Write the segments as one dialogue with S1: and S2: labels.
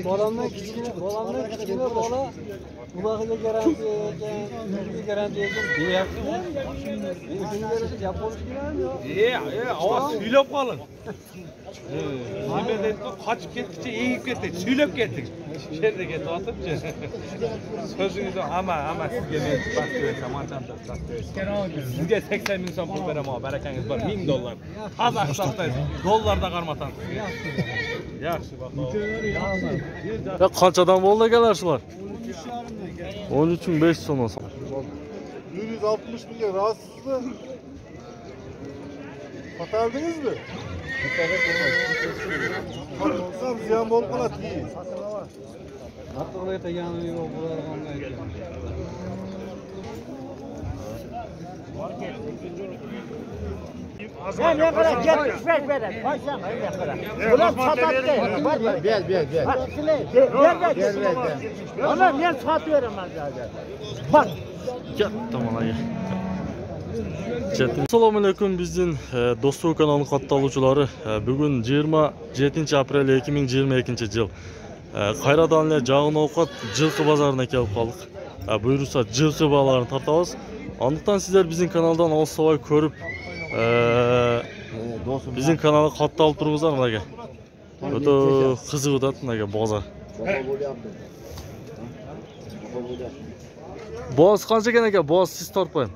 S1: Bolamdan kichkina bola ulog'iga garantiya ekan, deyapti. Shunga gap bo'lishi kerakmi?
S2: Ovoz suylab qolin. Nima deydi? Qochib ketdi, egib ketdi, suylab ketdik. Shu yerda ketib o'tibchi. So'zingizni hamma sizga men past beraman, manchanda past beraman. Sizga 80 ming so'm pul beraman, barakangiz bor, $1000. Hozir hisobda dollarda qarmatan. Yaxshi, baho.
S3: Qanchadan bo'ldi akalar shular? 13.500 so'm.
S4: 160 milyon rahatsızsınız. Satardınız mı? Satılsam ziyan bol kalat iyi.
S1: Hatto'da yanı yo'q bo'ladigan ekan.
S5: Ne kadar 75 verin. Koysan ne kadar. Ulan satattı. Ver. Ulan ben satıyorum zaten. Bak.
S3: Tamam aka. Assalomu alaykum bizning Do'stlik kanali qatnashchilari. Bugun 27 aprel 2022-yil. Qayradanlar jag'in ovqat Jilqi bozoriga kelib qoldik. Buyursa Jilqi bolalarni tartamiz. Andiqdan sizlar bizning kanaldan olsavoy ko'rib bizning kanalga qatnashib turibsizlar aka. O'ta qiziq o'tadi aka bozor. Boz qancha ekan aka? Boz siz tortmang.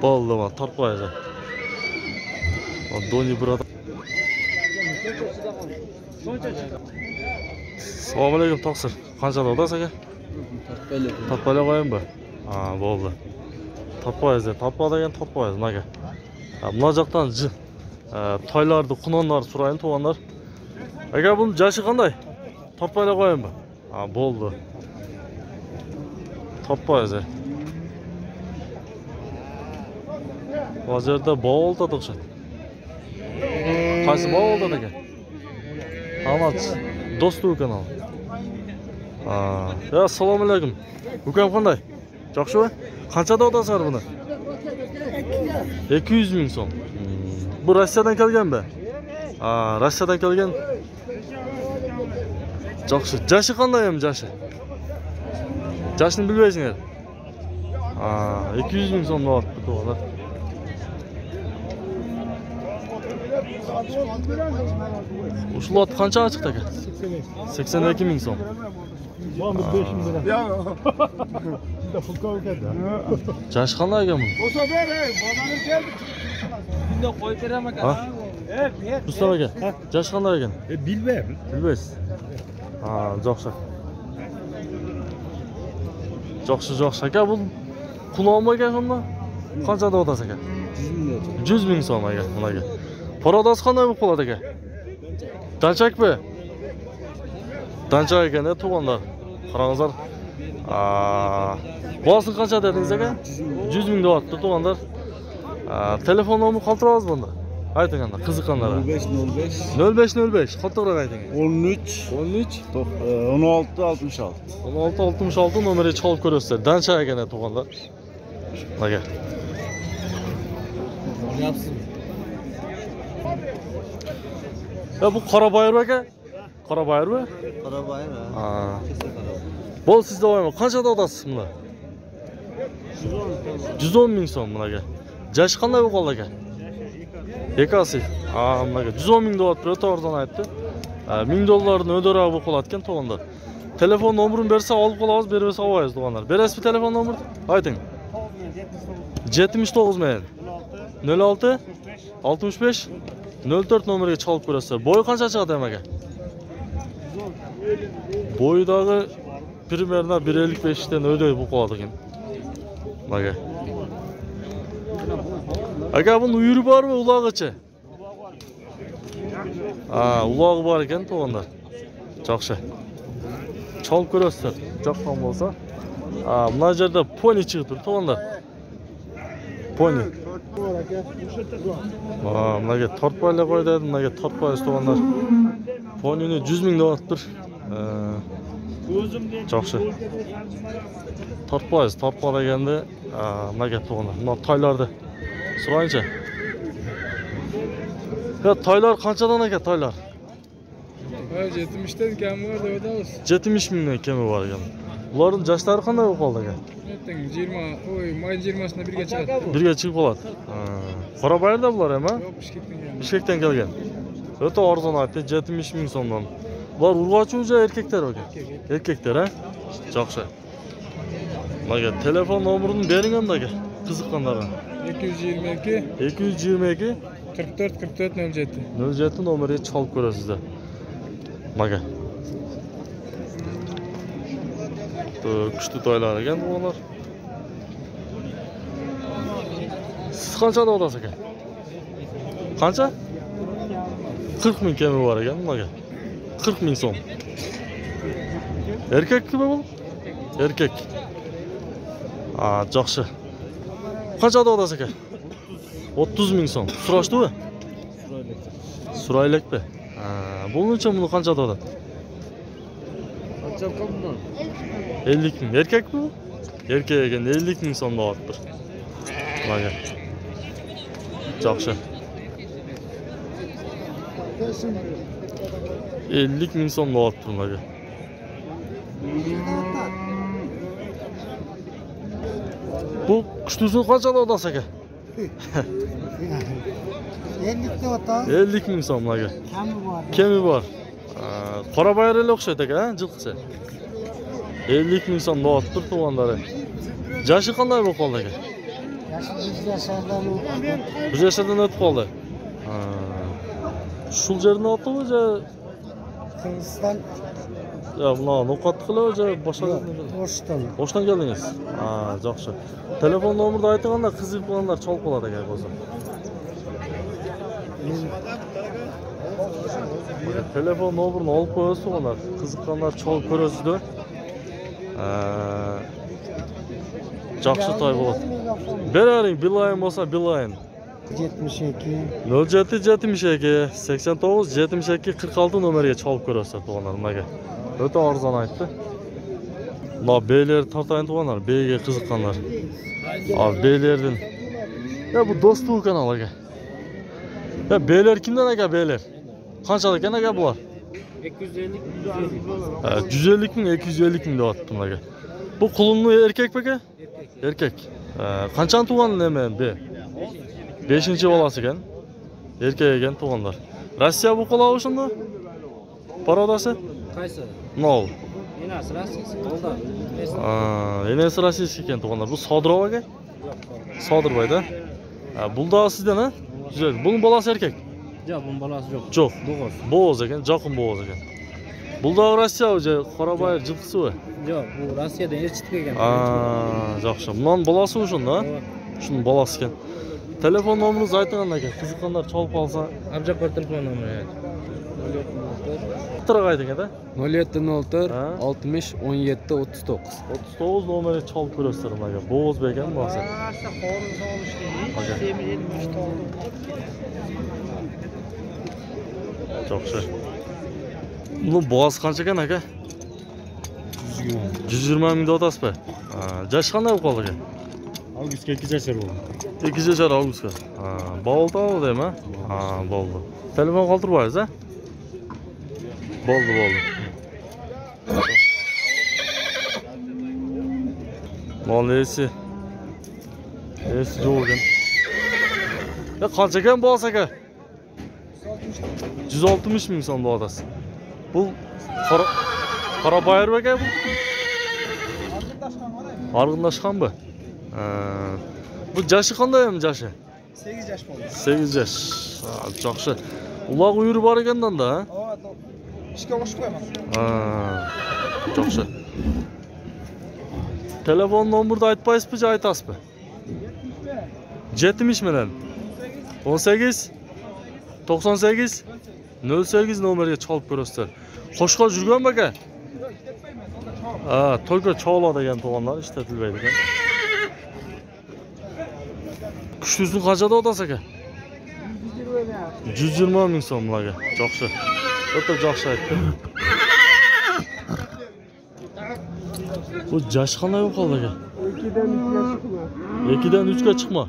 S3: Bo'ldi, men tortmayman. Doni brada. Assalomu alaykum taqsir. Qancha odasiz aka? Tortmaylar qo'yingmi? Ha, bo'ldi. Tortmaysiz, tortmagan tortmaysiz aka. Buna joqdan toylarni, qunonlarni so'rayman, to'g'anlar. Aka, bu jashi qanday? Tortmaylar qo'yingmi? Ha, bo'ldi. Tortmaysiz. Hozirda bog'olda o'xshaydi. Qaysi bog'olda aka? Amat Do'stlik kanali. Ya assalomu alaykum. Ukam qanday? Yaxshimi? Qanchada odasizlar buni? 200 ming so'm. Bu Rossiyadan kelganmi? Ha, Rossiyadan kelgan. Yaxshi. Jashi qanday ham jashi? Jashni bilmaysizlar. Ha, 200 ming so'm bo'lyapti to'g'ri. Ushul ot qancha chiqdi aka? 82 ming so'm. Jash qanday ekan bu?
S4: Olsa ver bozorga keldik.
S2: Bunda qo'yib beraman aka.
S3: Rustam aka, jash qanday ekan?
S2: Bilmayman.
S3: Bilmaysiz. Ha, yaxshi. Yaxshi aka, bu qulog'im ekan shunda? Qanchada odasiz aka? 100 ming so'm aka, bunaga. Paradasi qanday bo'lib qoladi aka? Danchakmi? Danchak ekan-da to'g'onlar. Qarangizlar. Bosi qancha dedingiz aka? 100 ming deyapti to'g'onlar. Telefon nomeri qoldiramiz bunda. Aytinganda, qiziqqanlar. 0505 qoldirib ayting.
S4: 13 16 66.
S3: 16 66 nomeri chalib ko'rasizlar. Danchak ekan to'g'onlar. Aka.
S1: Yapsizmi?
S3: Ya bu Qarabayır aka? Qarabayırmi?
S1: Qarabayır ha.
S3: Bol sizde var mı? Qanchada odasiz buni? 110 ming so'm bunaga. Jashi qanday bo'lib qoldi aka? Ekasi. Ha, bunaga 110 ming deyapti, o'ta arzon aytdi. $1000 o'dara bo'lib qolayotgan to'g'onda. Telefon nomerini bersa olib qolamiz, bermasa olmaymiz to'g'onlar. Berasizmi telefon nomerini? Ayting. 79 men. 06 65 04 nomeriga chalib ko'rasizlar. Bo'yi qancha chiqadi ham aka? Bo'yidagi примерно 1.55 dan o'day bo'lib qoladi ekan. Aka. Aka, buni uyuri bormi, ulog'ichi? Ha, ulog'i bor ekan to'g'onlar. Yaxshi. Chalib ko'rasizlar. Joqqan bo'lsa. Ha, bu yerda poni chiqib turibdi to'g'onlar. Poni. Bunaga tortpaylar qo'yadi, bunaga tortpay to'g'onlar. Ponini 100 ming deyapti. Жақсы. Тартпайыз. Тартпа дегенде, наге туғандар. Мына тайларды сұрайынша. Taylar qanchadan aka taylar?
S1: 70'ten kemi var da ödemiz.
S3: 70 mingdan kemi var ekan. Ularning yoshlari qanday bo'lib qoldi aka?
S1: 20, may 20'sında birga chiqadi.
S3: Birga chiqib qoladi. Qora bayirda bular ham, ha?
S1: Yo'q, Bishkekdan kelgan.
S3: Bishkekdan kelgan. O'ta arzon aytdi, 70 ming so'mdan. Bular urg'ochi o'zi erkaklar aka. Erkaklar, ha? Yaxshi. Mana telefon nomerini bering endi aka. Qiziqqanlarga.
S1: 222
S3: 222
S1: 44 44 07.
S3: 07 nomeriga chalib ko'rasizlar. Mana. Kuchli toylar ekan bular. Siz qanchada olasiz aka? Qancha? 40 ming kemi var ekan bularga. 40 ming so'm. Erkakmi bu? Erkak. Yaxshi. Qanchada olasiz aka? 30 ming so'm. Surashdimi? Suraylakmi? Bunun için bunu qanchada oladi? 50 ming. Erkak mi bu? Erkak ekan 50 ming so'mda olibdir. Mana. Yaxshi. 50 ming so'mda olibdir mana. Bu kuchlisini qanchada olasiz aka?
S1: 50'de ota.
S3: 50 ming so'm mana.
S1: Kemi var.
S3: Kemi bor. Qora bayraga o'xshaydi aka, jilqisi. 50 ming so'mda olibdir tuğanlari. Yaşı qanday bo'lib qoldi aka?
S1: Yaşı 100 yaşlardan o'tdi.
S3: 100 yaşlardan o'tib qoldi. Shul yerni otdimi jo?
S1: Kırgızistan
S3: Ya buni noqat qilib jo boshqa
S1: Boş'tan.
S3: Boshdan keldingiz. Yaxshi. Telefon nomerini aytganda qiziq bo'lganlar chalib qoladi aka o'zi. Telefon nomerini olib qo'yasiz ular. Qiziqqanlar chalib ko'rasizlar. Yaxshi toy bo'ladi. Beraring, bilayin bo'lsa bilayin.
S1: 72
S3: 0772 89 72 46 nomeriga chalib ko'rasizlar tuğanlar nimaga. O'ta arzon aytdi. Mana beyler tartayin tuğanlar, beyga qiziqqanlar. Beylerdan. Ya bu do'stu kanal aka. Ya beyler kimdan aka beyler? Qanchalik ekan aka bular? 150 ming 250 ming deyapti aka. Bu qulunli erkak aka? Erkak. Qanchani tuğan nima be? 5-chi bolasi ekan. Erkak ekan tuğanlar. Rossiya bu qulağı shunda? Parodasi?
S5: Qaysi?
S3: Nol.
S5: Enasi Rossiyasi. Qo'lda.
S3: Enasi Rossiyasi ekan tuğanlar. Bu Sodirov aka? Sodirbayda. Bulda sizdan ha? Güzel. Bunun bolasi erkak.
S5: Yo'q, bunun bolasi yo'q.
S3: Yo'q.
S5: Bo'g'oz.
S3: Bo'g'oz ekan, Jaqin bo'g'oz ekan. Bulda Rossiya o'zi Qorabayir jilqisi u.
S5: Yo'q, bu Rossiyadan erchitib kelgan.
S3: Yaxshi. Bundan bolasi o'shunda. Shunun bolasi ekan. Telefon nomeringizni aytgan aka. Qiziqqanlar chalib qolsa,
S5: Abjaqor telefon nomeri.
S3: bitta ayting aka.
S1: 0704
S3: Ha?
S1: 60 17 39.
S3: 39 nomeri chalib ko'rasizlar aka. Bo'g'oz ekan bolasi. Yaxshi. Bunun boğaz qancha ekan aka? 120 ming deyapsizmi? Yash qanday bo'lib qoldi aka?
S4: Avgustga 2 yashar bo'ldi.
S3: 2 yashar avgustga. Bo'ldi oldimi? Bo'ldi. Telefon qoldirmaysiz, ha? Bo'ldi. Molesi. Yo'q ekan. Ya qancha ekan boğaz aka? 160 ming so'm deyapsiz. Bu Qorabayir aka bu? Arg'indashgan bu. Bu yaşı qanday ham yaşı?
S1: 8 yaş bo'ldi.
S3: 8 yaş. Yaxshi. Uloq uyuri bor ekandan da, ha?
S1: İşte qo'shib qo'yaman.
S3: Yaxshi. Telefon nomerini aytpaysizmi, yo aytasizmi? 70 bilan 18 98 08 nomeriga chalib ko'rasizlar. Qo'shqa yurgan aka? To'yga chaladi degan to'g'onlar ishlatilmaydi ekan. Kuchlisini qanchada olasiz aka? 120 ming so'm aka. Yaxshi. O'ta yaxshi aytdi. Bu yaş qanday bo'lib qoldi aka? 2dan 3ga chiqma.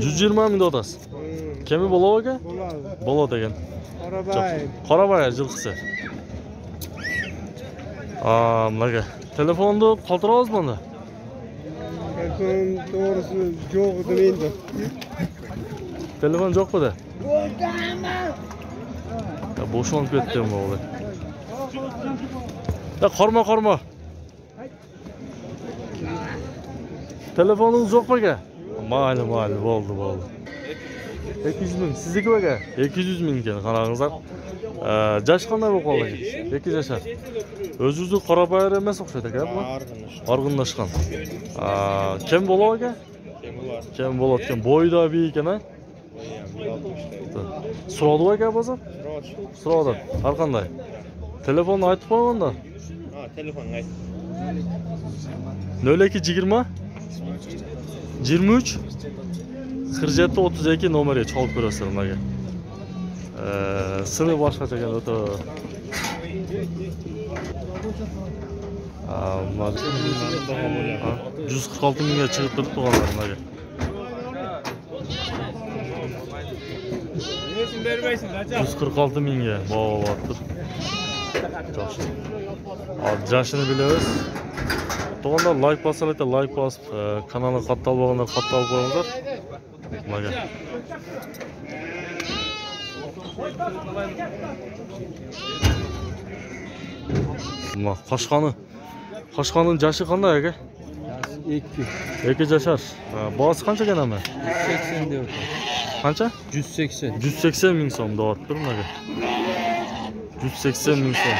S3: 120 ming otasiz. Kemi bo'ladi aka? Bo'ladi ekan. Qorabay yilqisi. Mana telefonni qoldirib olasiz bunda.
S1: Telefon doğrusu yo'q endi.
S3: Telefon yo'q bu da. Ya boşlanıp ketdim oğlum. Ya korma. Telefonunuz yok mu ki? Malum oldu. 200 ming sizniki aka? 200 ming ekan qarangizlar. Yash qanday bo'lib qoldi? 2 yashar. O'zingizni Qorabayir emas o'xshaydi aka bu. Org'inlashgan. Kim bo'ladi aka? Kim bo'ladi ekan? Bo'yida biy ekan ha? So'radi aka bozor? So'radi. Har qanday? Telefonni aytib qo'yingda.
S4: Telefonni ayt.
S3: 0220 23 47 32 nomeriga chalib ko'rasizlar ularga. Sini boshqacha ekan o'ta. 146 mingga chiqib turibdi ularga. 146 mingga bo'lyapti. Jashini bilamiz. To'g'onlar like bosinglar, like bosib, kanalga qattiq bo'lganlar qattiq qo'yinglar. Mana. Mana Qo'shqonning jashi qanday aka? 2 yashar. Boz qancha ekan ama?
S1: 180 deyapti.
S3: Qancha?
S1: 180.
S3: 180 ming so'm deyapti nimaga? 180 ming so'm.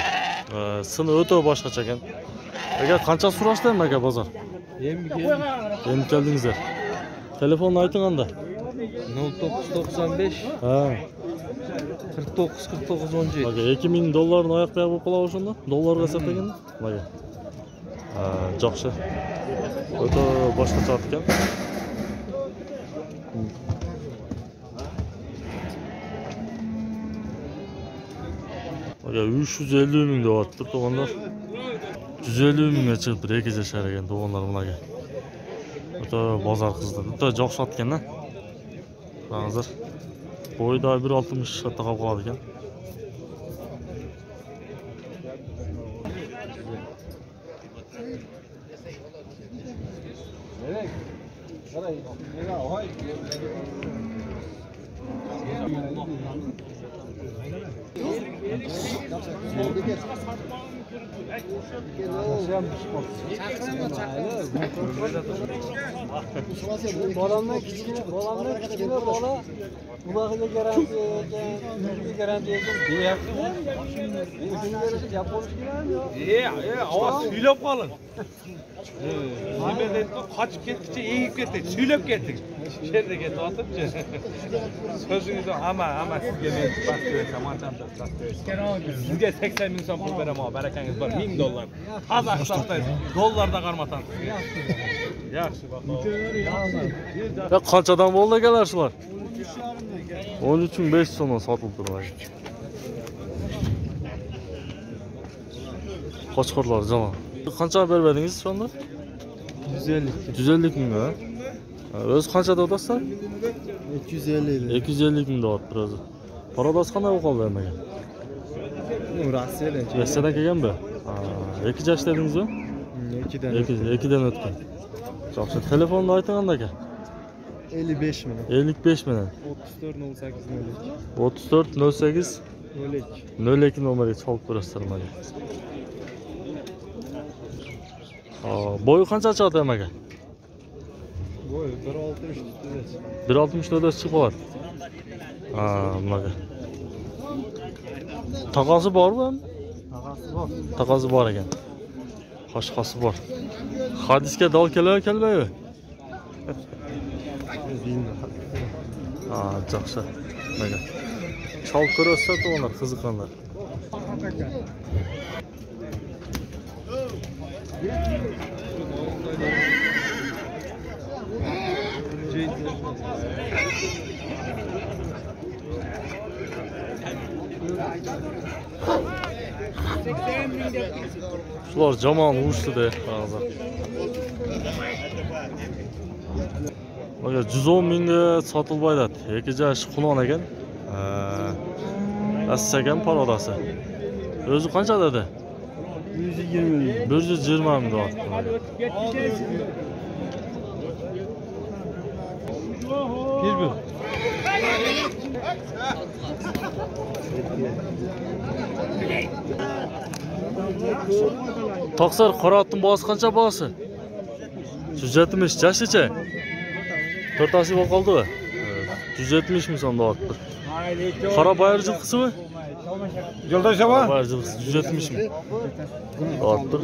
S3: Sini o'ta boshqacha ekan. Aka qancha so'rashdim aka bozor? Endi keldingizlar. Telefonni ayting anda.
S1: 0995
S3: Ha.
S1: 49 17.
S3: Aka 2000 dollarni oyoqqa bo'lib qoladi o'shanda. Dollarga hisoblaganda. Mana. Jo'xshi. O'ta boshqacha ekan. Aka 350 ming deyapti to'g'onlar. 150 mingga chiqdi 2 yashar ekan to'g'onlar bularga. O'ta bozor qizdi. O'ta jo'xshatgan-a. Hozir bo'yida 1.60 katta qolib qoladi ekan.
S1: Bolamdan kichkina bola bularga garanti ekan deyapti. Shunga gap bo'lishgan yo'q.
S2: Ovoz suylab qolin. Nima deydi? Qochib ketdi, egib ketdi, suylab ketdik. Shu yerda ketyapti. So'zingizni hamma sizga men bas ko'rsam, manchanda bas ko'rsam. Sizga 80 ming so'm pul beraman, barakangiz bor, 1000 dollar. Hozir hisobda dollarda qarmatan. Yaxshi baho.
S3: Ya qanchadan bo'ldi akalar shular? 13.500 so'mdan sotilib turibdi. Qo'chqorlar jamon. Qancha berib berdingiz şu anda?
S1: 150.
S3: 150 ming ha? O'z qanchada o'tasizlar?
S1: 250.
S3: 250 ming deyapti o'zi. Parodos qanday bo'lib qoldi nimaga?
S1: Rossiyadan.
S3: Rossiyadan kelganmi? 2 yosh dedingizmi? 2dan o'tgan. Yaxshi, telefonni ayting aka.
S1: 55 ming.
S3: 55 ming.
S1: 34 08
S3: 02 nomeriga chalib ko'rasizlar mana. Bo'yi qancha chiqadi aka?
S1: Bo'yi 1.60 üstüde.
S3: 1.60 chiqib qoladi. Mana. Taqosi bormi? Taqosi bor ekan. Qo'shqosi bor. Hadisga dol kelmaymi? Yaxshi. Mana. Chalib ko'rasizlar to'g'onlar qiziqanlar. Shular jamon urishdi-da hozir. Mana 110 mingga sotilib aytadi. Ekijash xulon ekan. Assagan parodasi. O'zi qancha dedi?
S1: 120 ming.
S3: 120 ming deyapti.
S1: Bir.
S3: Toqsar qora otning bosi qancha bosi? 170 jashicha. To'rtasi bo'lib qoldi-ku. 170 ming so'm deyapti. Qora bayir jilqisimi?
S2: Yoldaş ama.
S3: Bayir jilqisi 170 ming. Deyapti.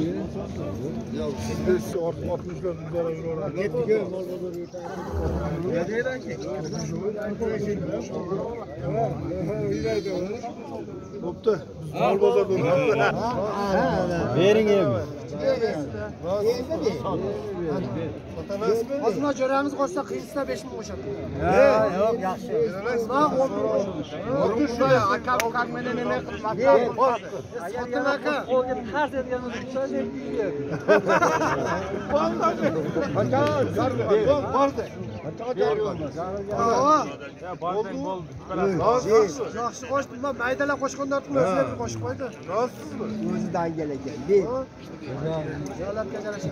S1: Verin evi.
S5: Azına çöreğimiz koşsa kıyısına 5 bin koşar. Yok yaxşı. Bak 10 bin koşar. Otur şuraya. Aka kalmenene ne kılmak? Satın aka. O gibi ters ediyorsunuz. Şöyle büyüyor. Vardı. Yaxşı koştun lan. Maydala koşkanlar tüm özüne bir koşup koydu. Rahatsız mı? Özüden geleceğim. Değil. Yalan geceleşim.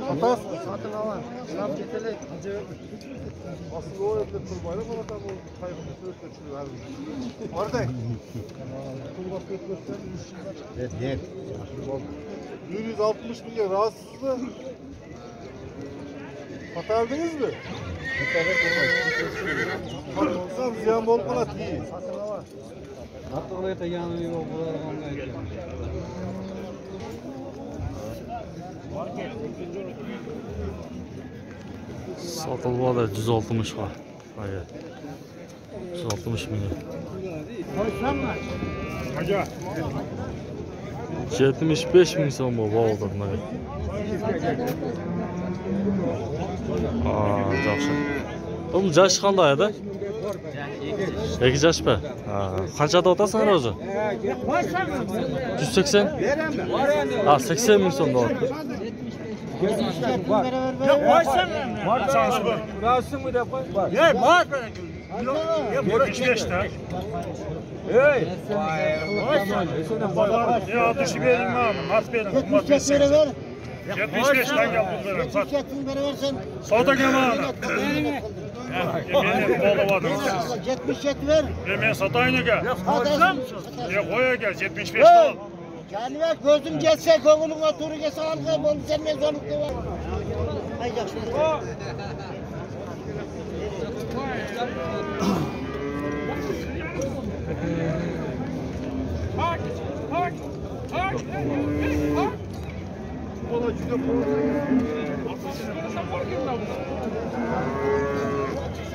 S5: Satas. Satın alan. Selam getirlik.
S2: Aslında o evde turbayla bana da bu kaybını söylüyor. Orada.
S1: Evet.
S2: 160 milyon rahatsız mı? Hatardınız mı? Olsam ziyan bol bana değil.
S1: Hatta oraya da yanıyor buralar anlayacak.
S3: Sotilib oldi 160 ga. Hayır. 160 milyon.
S5: Koysanlar.
S3: 75 ming so'm bu bo'ldi mana. Yaxshi. Bu jash qanday edi? Ikki jashpa. Qanchada otasan o'zi? 180. Ha, 80 ming so'm deyapti.
S5: Yok koysan. Var şansı var. Rahatsın mı da koy. Ye var. Yok 75 ta. Hey.
S6: Ya atışı verin mi abi? At verin.
S5: 75 lira ver.
S6: 75 lan gel bunlara. Sat.
S5: 70 lira versen.
S6: Sota gel abi. Yemeğini bol vardı.
S5: 77 ver.
S6: Yemeğini satayını gel.
S5: Hadi.
S6: Ya koya gel 75 al.
S5: Yani ver gözüm gelse gönlün oturur gelse halka bol sen ne zorlukta var. Ay yaxşı.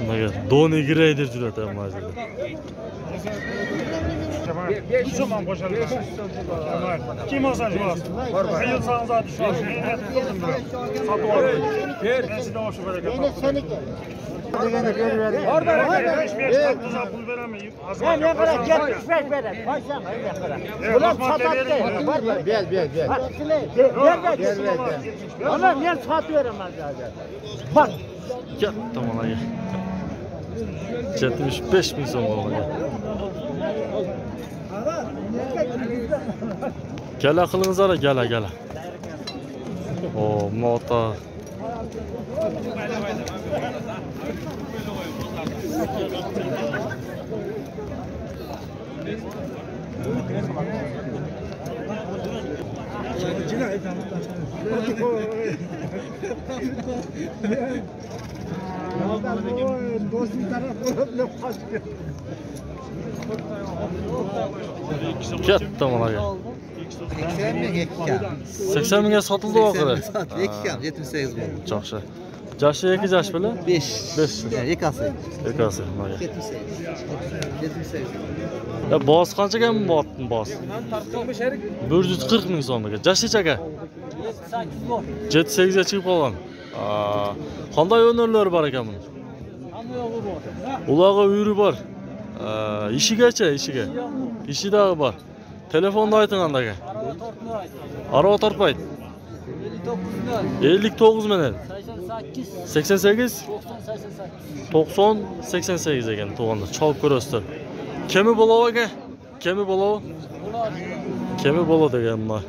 S3: Nimaga doni giraydir jur'at ham majida.
S6: Bu zaman boşalır. Kim olsa şu hayır sağınıza düşüyor. Satı var. Ben size hoş bereket.
S5: Yine senik.
S6: Orada 75 tatlıza pul veremeyim.
S5: Sen ne kadar 75 verin. Koysan ne kadar. Ulan satak değil. Var mı?
S1: Gel.
S5: Ver. Ulan ben sat veremez zaten. Bak.
S3: Gel tamam hadi. 75 ming so'm bo'ldi. Gala qilingizlar, gala. O, mota. Katta mana ga. 80 mingga sotildi oxiri.
S1: 78 bo'ldi.
S3: Yaxshi. Jashi 2 jash bilan
S1: 5.
S3: 5.
S1: Ekasi.
S3: Ekasi mana.
S1: 78.
S3: Ya boz qanchaga bo'tdi boz? 140 ming so'mga. Jashi aka. 7-8 ga chiqib qolgan. Qanday o'nirlar bor ekan buni? Ularga uyri bor. ishigacha, ishiga. Ishidagi bor. Telefonni ayting aka. Arava tortmaydi. 59 minut. 88 90 88 ekan to'g'anda. Chalib ko'rasizlar. Kemi bo'lov aka? Kemi bo'lov? Kemi bo'lov degan bunlar.